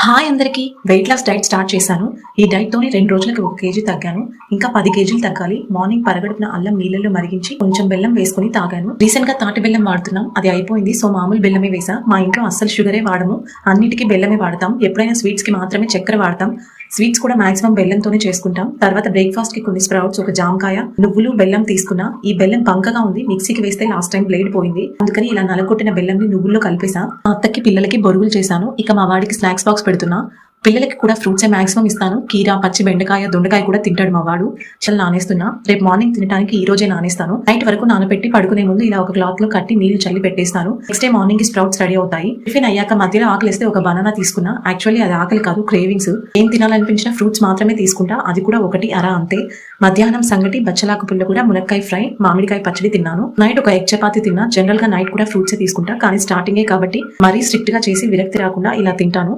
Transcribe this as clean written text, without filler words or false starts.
Hi అందరికి weight loss diet start చేశాను. ఈ డైట్ తోని 2 రోజులకి 1 కేజీ తగ్గాను. ఇంకా 10 కేజీలు తగ్గాలి. మార్నింగ్ పరగడుపున అల్లం నీళ్ళలో మరిగించి కొంచెం బెల్లం వేసుకుని తాగాను. రీసెంట్ గా తాటి బెల్లం వాడుతున్నాం, అది అయిపోయింది. సో మామూలు బెల్లమే వేసా. మా ఇంట్లో అస్సలు షుగరే వాడము, అన్నిటికీ బెల్లమే వాడతాం. ఎప్పుడైనా స్వీట్స్ కి మాత్రమే చక్కెర వాడతాం. స్వీట్స్ కూడా మాక్సిమం బెల్లంతోనే చేసుకుంటాం. తర్వాత బ్రేక్ఫాస్ట్ కి కొన్ని స్ప్రౌట్స్, ఒక జామకాయ, నువ్వులు, బెల్లం తీసుకున్నా. ఈ బెల్లం బంకగా ఉంది, మిక్సీకి వేస్తే లాస్ట్ టైం బ్లేడ్ పోయింది. అందుకని ఇలా నలగొట్టిన బెల్లంని నువ్వుల్లో కలిపేసా. మా అత్తకి పిల్లలకి బొరుగులు చేశాను. ఇక మా వాడికి స్నాక్స్ బాక్స్ పెడుతున్నా. పిల్లలకి కూడా ఫ్రూట్సే మాక్సిమం ఇస్తాను. కీరా, పచ్చి బెండకాయ, దొండకాయ కూడా తింటాడు మా వాడు. చాలా నానేస్తున్నా. రేపు మార్నింగ్ తినడానికి ఈ రోజే నానేస్తాను. నైట్ వరకు నానబెట్టి పడుకునే ముందు ఇలా ఒక క్లాత్ లో కట్టి నీళ్లు చల్లి పెట్టేస్తాను. Next day morning sprouts ready అవుతాయి. టిఫిన్ అయ్యాక మధ్యలో ఆకలిస్తే ఒక బనానా తీసుకున్నా. యాక్చువల్లీ అది ఆకలి కాదు, క్రేవింగ్స్. ఏం తినాలనిపించిన ఫ్రూట్స్ మాత్రమే తీసుకుంటా, అది కూడా 1 అంతే. మధ్యాహ్నం సంగటి, బచ్చలాకు పుల్ల కూడా, మునక్కాయ ఫ్రై, మామిడికాయ పచ్చడి తిన్నాను. నైట్ ఒక ఎగ్ చపాతి తిన్నా. జనరల్ గా నైట్ కూడా ఫ్రూట్స్ తీసుకుంటా, కానీ స్టార్టింగే కాబట్టి మరీ స్ట్రిక్ట్ గా చేసి విరక్తి రాకుండా ఇలా తింటాను.